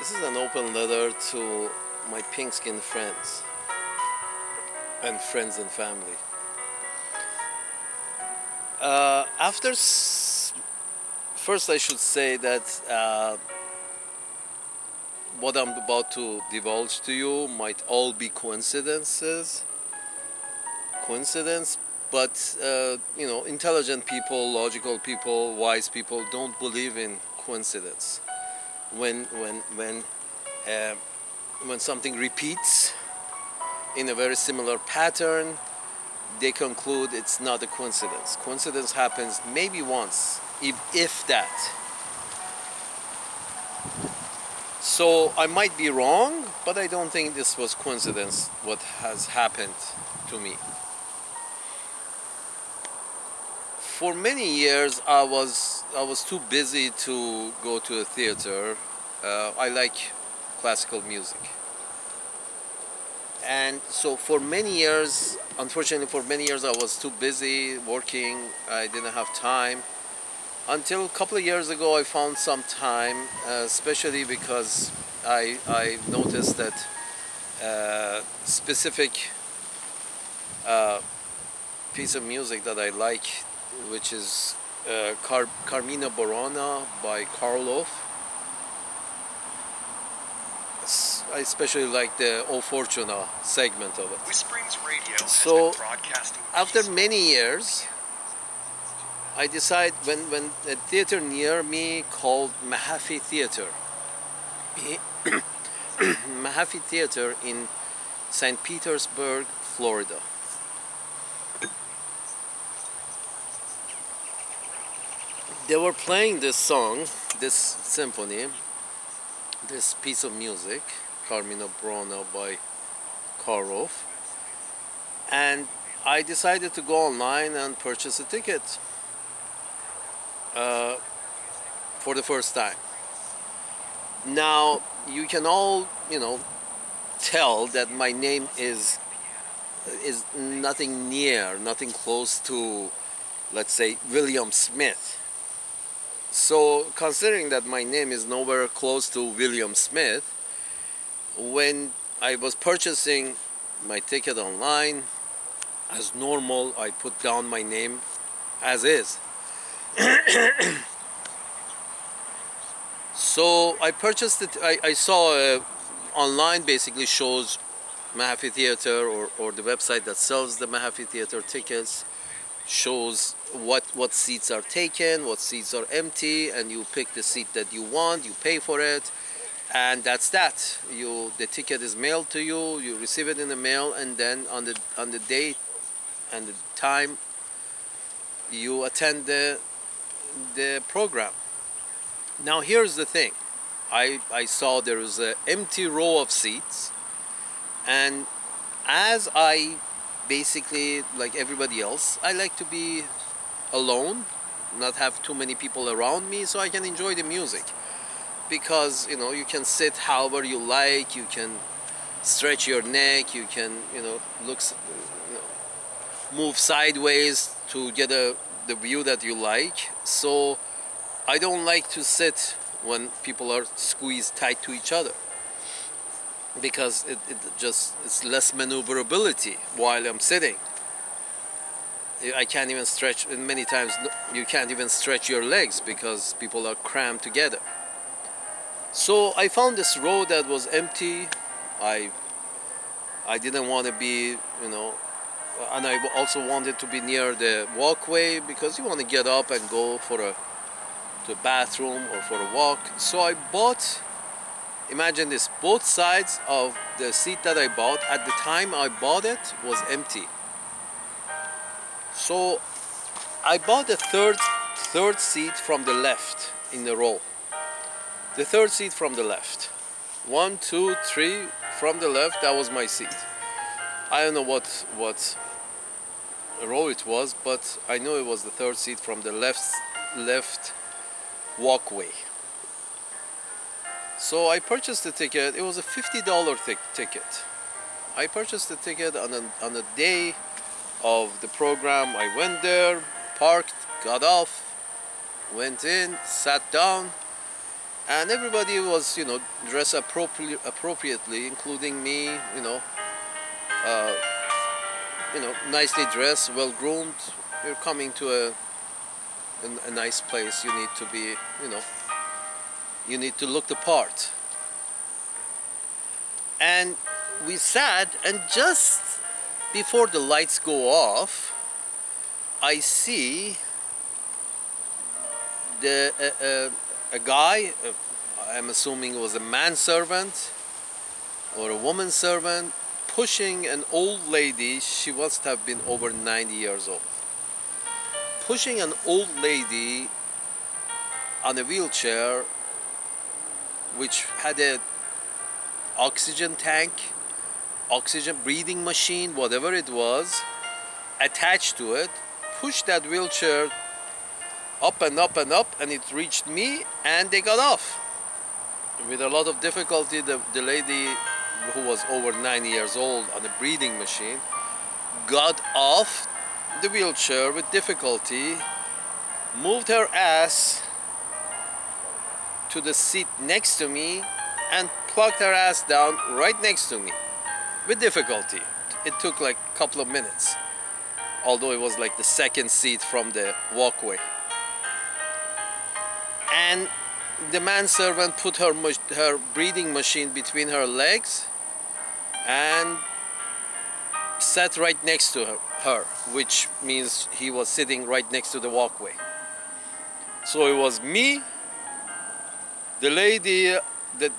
This is an open letter to my pink-skinned friends and family. First I should say that what I'm about to divulge to you might all be coincidence, but intelligent people, logical people, wise people don't believe in coincidence. When something repeats in a very similar pattern, they conclude it's not a coincidence. Coincidence happens maybe once, if that. So I might be wrong, but I don't think this was coincidence, what has happened to me. For many years I was too busy to go to a theater. I like classical music. And so for many years, unfortunately for many years, I was too busy working. I didn't have time. Until a couple of years ago, I found some time, especially because I noticed that specific piece of music that I like, which is Carmina Burana by Karloff. I especially like the O Fortuna segment of it. So after many years, I decided when a theater near me called Mahaffey Theater, Mahaffey Theater in St. Petersburg, Florida. They were playing this song, this symphony, this piece of music, Carmina Burana by Karloff, and I decided to go online and purchase a ticket for the first time. Now you can all tell that my name is nothing close to, let's say, William Smith. So considering that my name is nowhere close to William Smith, when I was purchasing my ticket online, as normal, I put down my name as is. So I purchased it. I saw online basically shows Mahaffey Theater, or the website that sells the Mahaffey Theater tickets shows what seats are taken, what seats are empty, and you pick the seat that you want, you pay for it, and that's that. The ticket is mailed to you, you receive it in the mail, and then on the date and the time you attend the program. Now here's the thing. I saw there was an empty row of seats, and as I basically, like everybody else, I like to be alone, not have too many people around me, so I can enjoy the music. Because you can sit however you like, you can stretch your neck, you can move sideways to get the view that you like. So I don't like to sit when people are squeezed tight to each other, because it's less maneuverability while I'm sitting. I can't even stretch, and many times you can't even stretch your legs because people are crammed together. So I found this row that was empty. I didn't want to be, and I also wanted to be near the walkway, because you want to get up and go to a bathroom or for a walk. So I bought, imagine this, both sides of the seat that I bought at the time I bought it was empty. So I bought the third seat from the left in the row. The third seat from the left. 1, 2, 3 from the left, that was my seat. I don't know what row it was, but I know it was the third seat from the left walkway. So I purchased the ticket. It was a $50 ticket. I purchased the ticket on the day of the program. I went there, parked, got off, went in, sat down, and everybody was, dressed appropriately, including me, uh, nicely dressed, well groomed. You're coming to a nice place. You need to be, you need to look the part. And we sat, and just before the lights go off, I see a guy, I'm assuming it was a manservant or a woman servant, pushing an old lady. She must have been over 90 years old. Pushing an old lady on a wheelchair, which had a oxygen tank, oxygen breathing machine, whatever it was, attached to it, pushed that wheelchair up and up and up, and it reached me, and they got off. With a lot of difficulty, the lady, who was over 90 years old on a breathing machine, got off the wheelchair with difficulty, moved her ass to the seat next to me, and plugged her ass down right next to me with difficulty. It took like a couple of minutes, although it was like the second seat from the walkway. And the manservant put her breathing machine between her legs and sat right next to her, which means he was sitting right next to the walkway. So it was me, the lady, the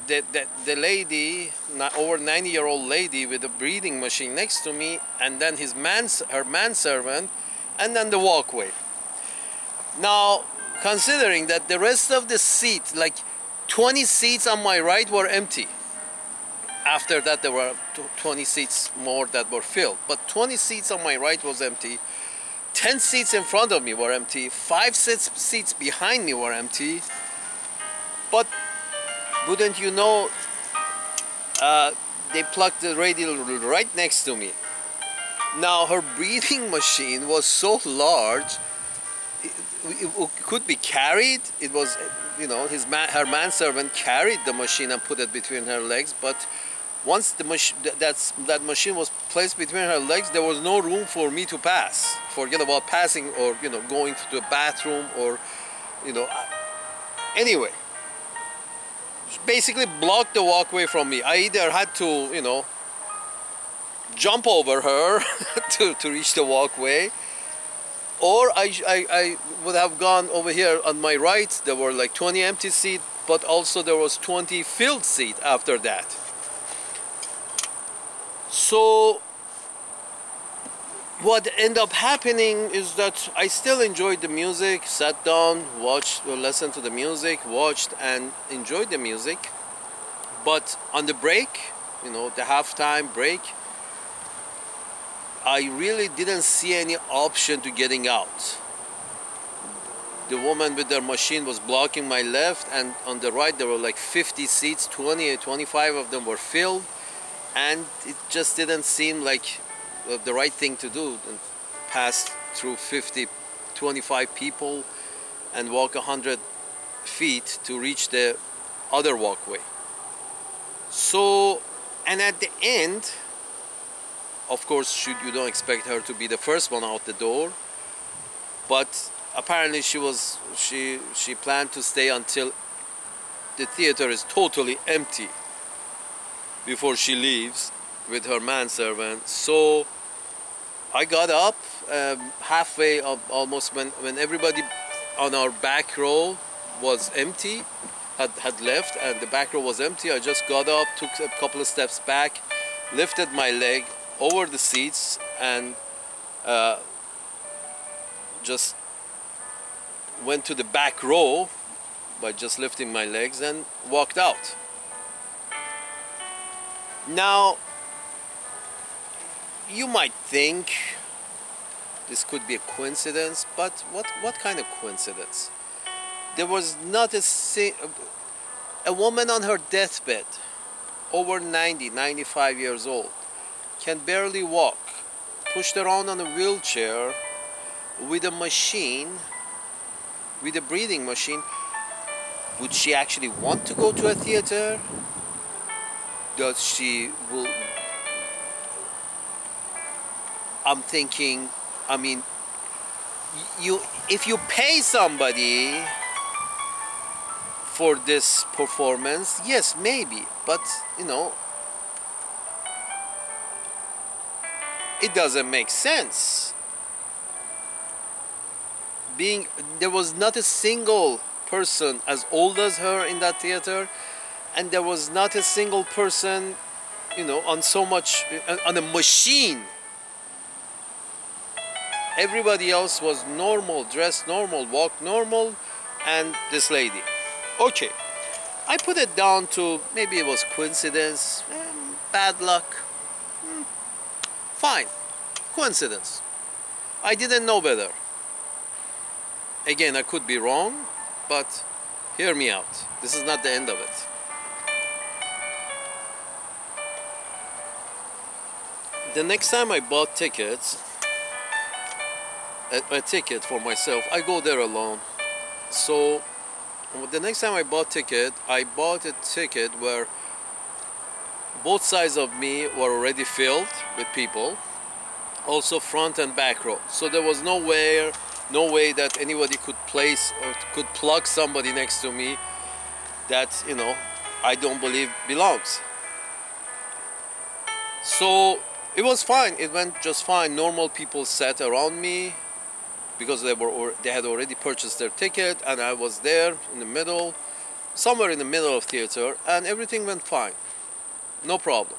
lady, over 90-year-old lady with a breathing machine next to me, and then her manservant, and then the walkway. Now, considering that the rest of the seat, like 20 seats on my right, were empty. After that, there were 20 seats more that were filled. But 20 seats on my right was empty. 10 seats in front of me were empty. 5 seats behind me were empty. But wouldn't you know, they plugged the radio right next to me. Now, her breathing machine was so large, it could be carried. It was, her manservant carried the machine and put it between her legs. But once that machine was placed between her legs, there was no room for me to pass. Forget about passing or going to the bathroom or anyway. She basically blocked the walkway from me. I either had to jump over her to reach the walkway, or I would have gone over here on my right. There were like 20 empty seats, but also there was 20 filled seats after that. So what ended up happening is that I still enjoyed the music, sat down, watched or listened to the music, watched and enjoyed the music. But on the break, the halftime break, I really didn't see any option to getting out. The woman with their machine was blocking my left, and on the right there were like 50 seats, 20 or 25 of them were filled, and it just didn't seem like the right thing to do, and pass through 25 people and walk 100 feet to reach the other walkway. So, and at the end, of course, you don't expect her to be the first one out the door, but apparently she planned to stay until the theater is totally empty before she leaves with her manservant. So I got up halfway up, almost when everybody on our back row was empty, had left, and the back row was empty. I just got up, took a couple of steps back, lifted my leg over the seats, and just went to the back row by just lifting my legs and walked out. Now, you might think this could be a coincidence, but what kind of coincidence? There was not a woman on her deathbed, over 90, 95 years old, can barely walk, pushed around on a wheelchair with a machine, with a breathing machine, Would she actually want to go to a theater? Does she will? I'm thinking, I mean, if you pay somebody for this performance, yes, maybe, but you know, it doesn't make sense. There was not a single person as old as her in that theater, and there was not a single person, you know, on a machine. Everybody else was normal, dressed normal, walked normal, and this lady. Okay, I put it down to maybe it was coincidence, bad luck. Fine, coincidence. I didn't know better. Again, I could be wrong, but hear me out. This is not the end of it. The next time I bought tickets, a ticket for myself, I go there alone. So the next time I bought a ticket where both sides of me were already filled with people, also front and back row. So there was no way that anybody could place or could plug somebody next to me that, you know, I don't believe belongs. So it was fine. It went just fine. Normal people sat around me because they had already purchased their ticket, and I was there in the middle, somewhere in the middle of theater, and everything went fine. No problem.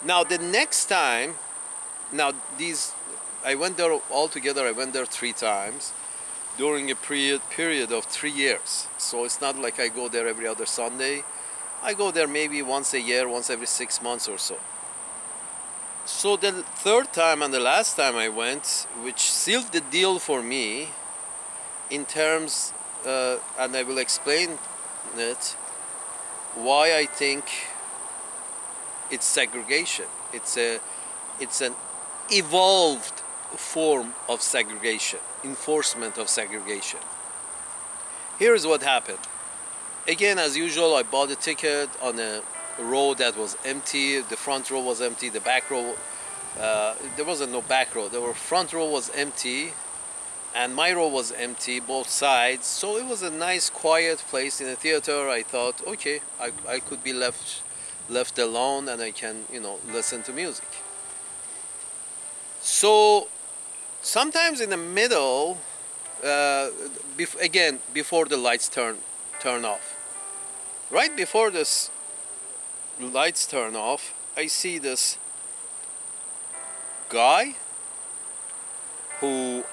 Now the next time, I went there altogether. I went there 3 times during a period of 3 years. So it's not like I go there every other Sunday. I go there maybe once a year, once every 6 months or so. So the third time and the last time I went, which sealed the deal for me in terms, and I will explain it, why I think it's segregation. It's an evolved form of segregation, enforcement of segregation. Here's what happened. Again, as usual, I bought a ticket on a row that was empty. The front row was empty. The back row, there wasn't no back row. The front row was empty, and my row was empty, both sides. So it was a nice, quiet place in a theater. I thought, okay, I could be left alone, and I can, you know, listen to music. So sometimes in the middle, again, before the lights turn off, right before this lights turn off, I see this guy who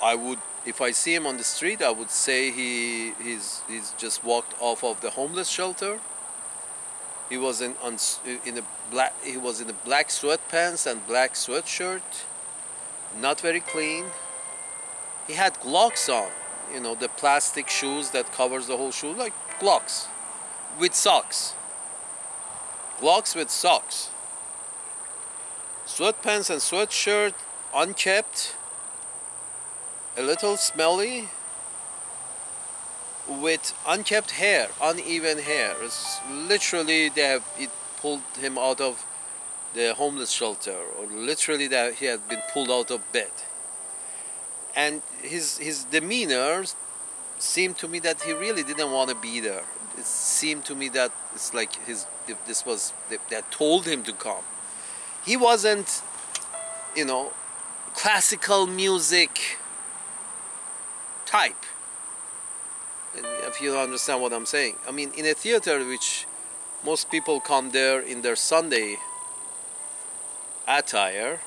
if I see him on the street, I would say he's just walked off of the homeless shelter. He was in the black sweatpants and black sweatshirt, not very clean. He had Glocks on, you know, the plastic shoes that covers the whole shoe, like Glocks with socks. Glocks with socks. Sweatpants and sweatshirt, unkept, a little smelly, with unkept hair, uneven hair. It's literally it pulled him out of the homeless shelter, or literally that he had been pulled out of bed. And his demeanor seemed to me that he really didn't want to be there. It seemed to me that it's like that told him to come. He wasn't, you know, classical music type, if you understand what I'm saying. I mean, in a theater which most people come there in their Sunday attire,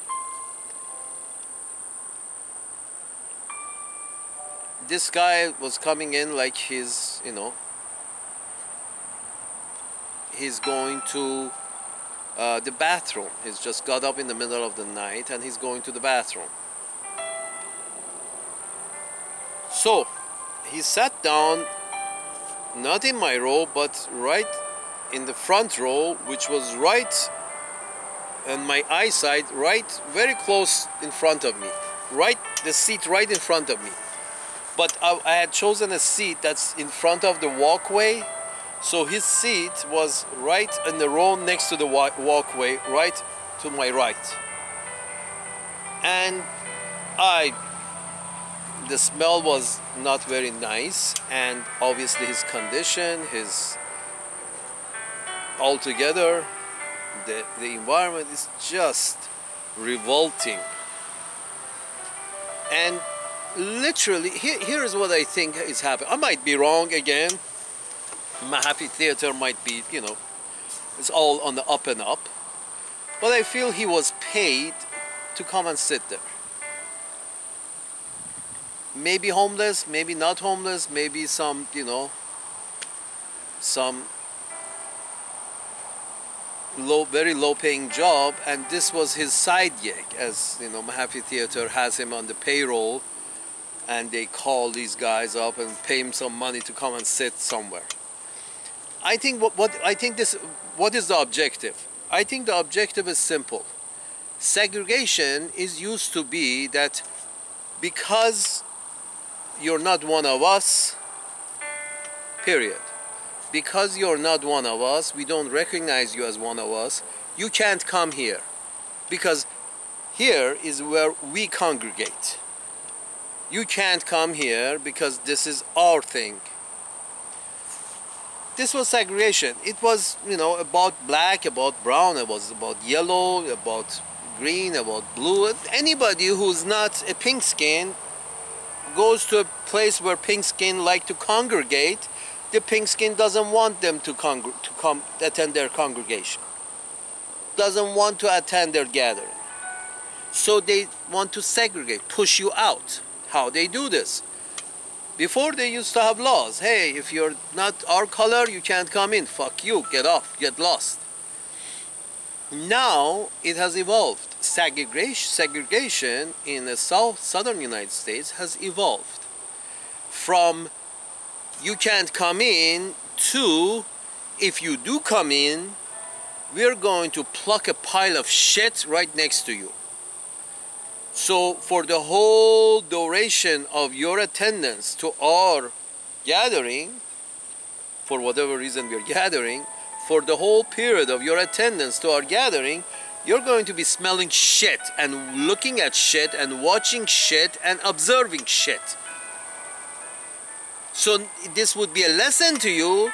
this guy was coming in like he's, you know, he's going to the bathroom. He's just got up in the middle of the night and he's going to the bathroom. So he sat down, not in my row, but right in the front row, which was right on my eyesight, right very close in front of me, right, the seat right in front of me. But I had chosen a seat that's in front of the walkway, so his seat was right in the row next to the walkway, right to my right. And the smell was not very nice, and obviously his condition, his altogether, the environment is just revolting. And literally, here is what I think is happening. I might be wrong again. Mahaffey Theater might be, you know, it's all on the up and up. But I feel he was paid to come and sit there. Maybe homeless, maybe not homeless, maybe some, you know, some very low paying job, and this was his side gig. As you know, Mahaffey Theater has him on the payroll, and they call these guys up and pay him some money to come and sit somewhere. I think what is the objective? I think the objective is simple. Segregation is used to be that because you're not one of us, period. Because you're not one of us, we don't recognize you as one of us, you can't come here. Because here is where we congregate. You can't come here because this is our thing. This was segregation. It was, you know, about black, about brown, it was about yellow, about green, about blue. Anybody who's not a pink skin goes to a place where pink skin like to congregate. The pink skin doesn't want them to come attend their congregation. Doesn't want to attend their gathering. So they want to segregate, push you out. How they do this? Before they used to have laws. Hey, if you're not our color, you can't come in. Fuck you, get off, get lost. Now it has evolved. Segregation in the southern United States has evolved from you can't come in to if you do come in, we're going to pluck a pile of shit right next to you. So for the whole duration of your attendance to our gathering, for whatever reason we're gathering, for the whole period of your attendance to our gathering, you're going to be smelling shit and looking at shit and watching shit and observing shit. So this would be a lesson to you.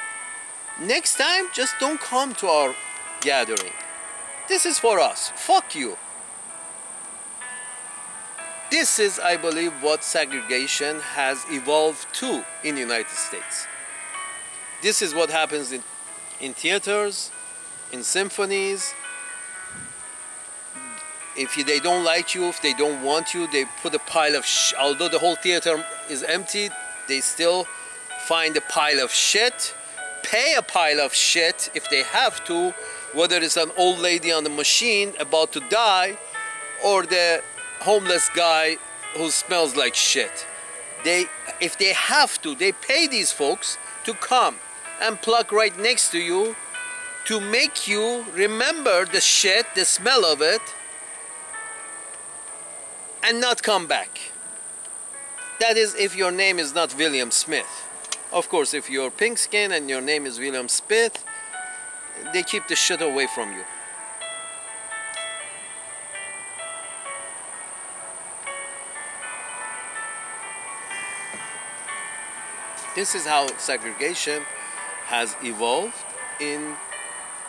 Next time, just don't come to our gathering. This is for us. Fuck you. This is, I believe, what segregation has evolved to in the United States. This is what happens in theaters, in symphonies. If they don't like you, if they don't want you, they put a pile of although the whole theater is empty, they still find a pile of shit, pay a pile of shit if they have to, whether it's an old lady on the machine about to die or the homeless guy who smells like shit. If they have to, they pay these folks to come and pluck right next to you to make you remember the shit, the smell of it, and not come back. That is if your name is not William Smith. Of course, if you're pink skin and your name is William Smith, they keep the shit away from you. This is how segregation has evolved in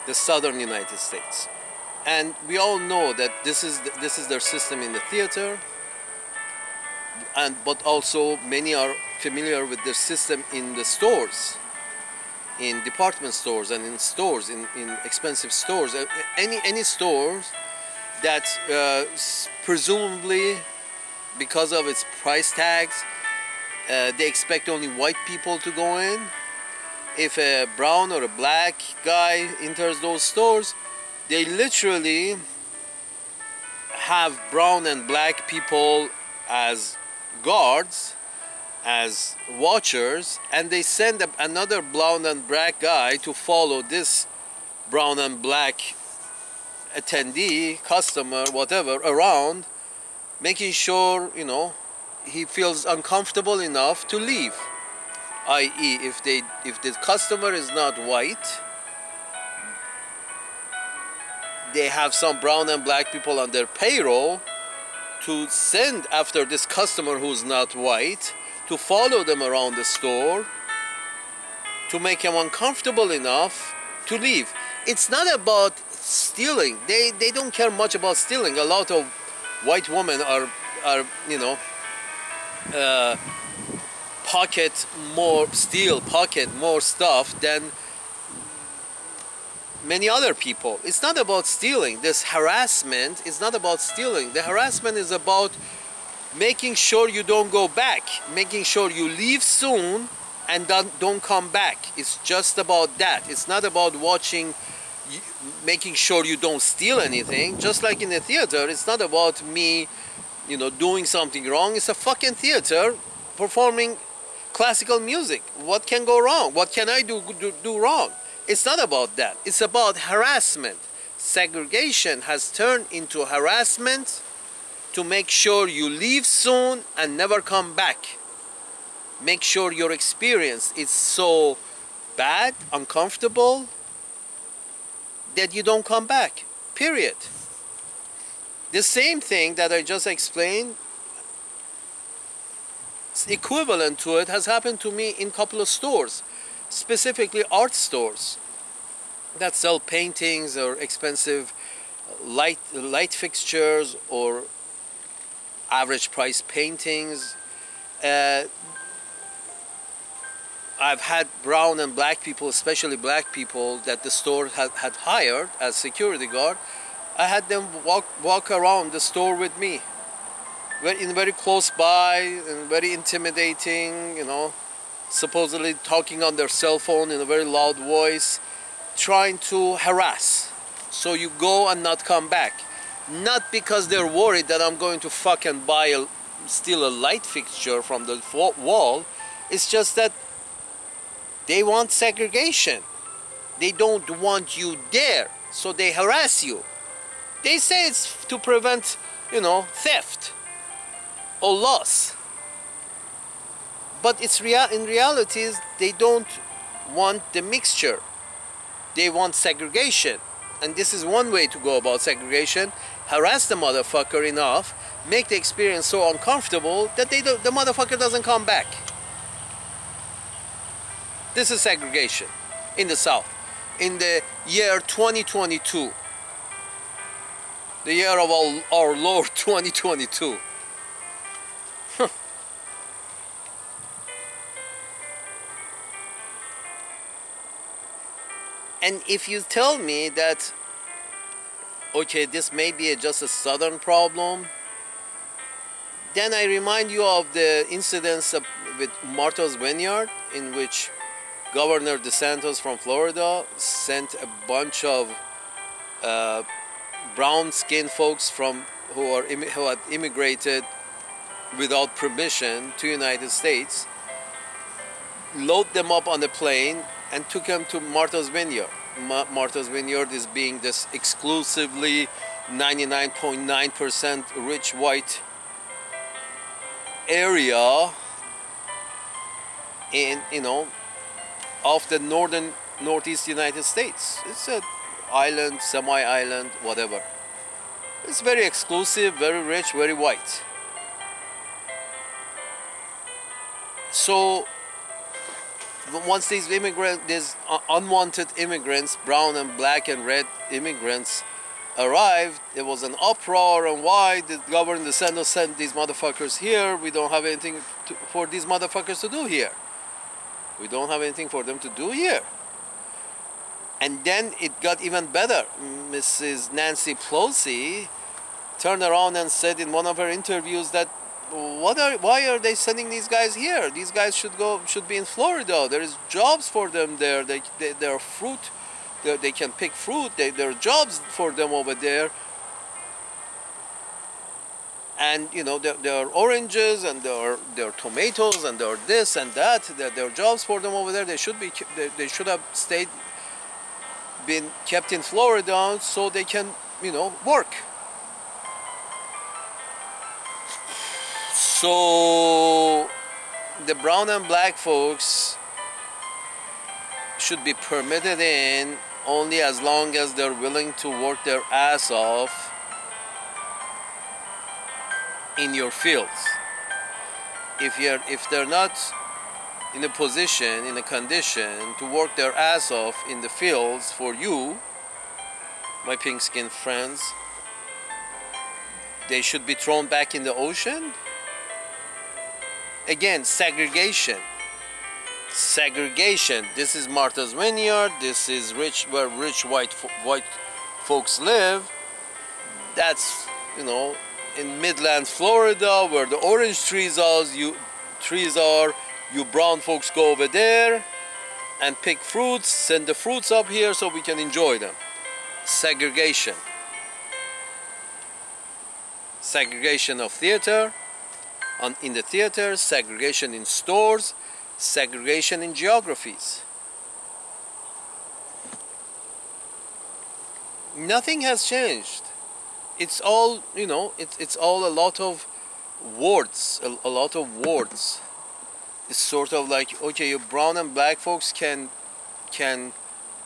the southern United States. And we all know that this is their system in the theater, but also many are familiar with their system in the stores, in department stores and in stores, in expensive stores, any stores that presumably because of its price tags, they expect only white people to go in. If a brown or a black guy enters those stores, they literally have brown and black people as guards, as watchers, and they send another brown and black guy to follow this brown and black attendee, customer, whatever, around, making sure, you know, he feels uncomfortable enough to leave. I.e., if the customer is not white, they have some brown and black people on their payroll to send after this customer who's not white, to follow them around the store, to make him uncomfortable enough to leave. It's not about stealing. They don't care much about stealing. A lot of white women are you know, pocket more stuff than many other people. It's not about stealing. This harassment is not about stealing. The harassment is about making sure you don't go back, making sure you leave soon and don't come back. It's just about that. It's not about making sure you don't steal anything. Just like in the theater, it's not about me, you know, doing something wrong. It's a fucking theater performing classical music. What can go wrong? What can I do wrong? It's not about that. It's about harassment. Segregation has turned into harassment to make sure you leave soon and never come back. Make sure your experience is so bad, uncomfortable, that you don't come back. Period. The same thing that I just explained, equivalent to it, has happened to me in a couple of stores. Specifically art stores that sell paintings or expensive light fixtures or average price paintings. I've had brown and black people, especially black people, that the store had hired as security guard. I had them walk around the store with me, very close by and very intimidating, you know, supposedly talking on their cell phone in a very loud voice, trying to harass. So you go and not come back. Not because they're worried that I'm going to fucking steal a light fixture from the wall. It's just that they want segregation. They don't want you there, so they harass you. They say it's to prevent, you know, theft or loss. But in reality, they don't want the mixture. They want segregation. And this is one way to go about segregation. Harass the motherfucker enough, make the experience so uncomfortable that the motherfucker doesn't come back. This is segregation in the South. In the year 2022. The year of our Lord 2022. And if you tell me that, okay, this may be just a southern problem, then I remind you of the incidents with Martha's Vineyard, in which Governor DeSantis from Florida sent a bunch of brown-skinned folks who had immigrated without permission to the United States, load them up on a plane and took them to Martha's Vineyard. Martha's Vineyard is being this exclusively 99.9% rich white area in, you know, of the northeast United States. It's an island, semi-island, whatever. It's very exclusive, very rich, very white. So once these unwanted immigrants, brown and black and red immigrants, arrived, there was an uproar on why the governor DeSantis sent these motherfuckers here. We don't have anything for these motherfuckers to do here. We don't have anything for them to do here. And then it got even better. Mrs. Nancy Pelosi turned around and said in one of her interviews that why are they sending these guys here? These guys should be in Florida. There is jobs for them there. They're fruit. They can pick fruit. There are jobs for them over there. And you know, there are oranges and there are tomatoes and there are this and that. There are jobs for them over there. They should have been kept in Florida so they can, you know, work. So the brown and black folks should be permitted in only as long as they're willing to work their ass off in your fields. If they're not in a position, in a condition to work their ass off in the fields for you, my pink-skinned friends, they should be thrown back in the ocean. Again, segregation. Segregation. This is Martha's Vineyard. This is where rich white folks live. That's, you know, in Midland, Florida, where the orange trees are. You brown folks go over there and pick fruits. Send the fruits up here so we can enjoy them. Segregation. Segregation of theater. In the theater, segregation in stores, segregation in geographies. Nothing has changed. It's all, you know, it's all a lot of words, a lot of words. It's sort of like, okay, you brown and black folks can,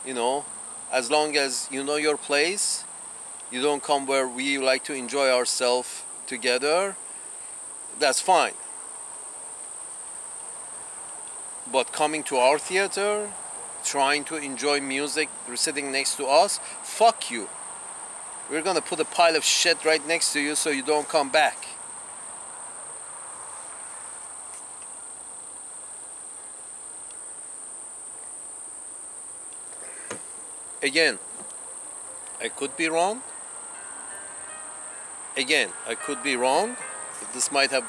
you know, as long as you know your place, you don't come where we like to enjoy ourselves together, that's fine. But coming to our theater, trying to enjoy music sitting next to us, fuck you. We're gonna put a pile of shit right next to you so you don't come back. Again, I could be wrong. Again, I could be wrong. This might have,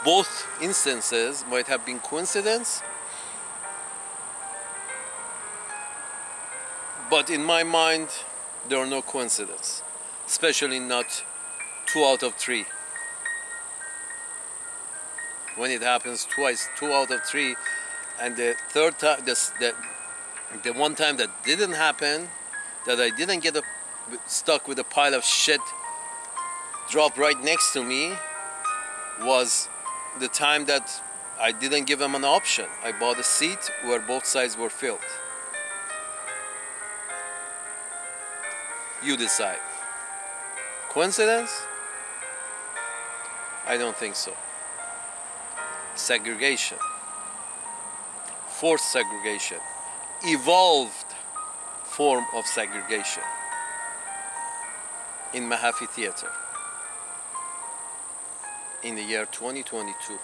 both instances might have been coincidence. But in my mind, there are no coincidences. Especially not 2 out of 3. When it happens twice, 2 out of 3, and the third time, the one time that didn't happen, that I didn't get stuck with a pile of shit dropped right next to me, was the time that I didn't give them an option. I bought a seat where both sides were filled. You decide. Coincidence? I don't think so. Segregation. Forced segregation. Evolved form of segregation in Mahaffey Theater in the year 2022.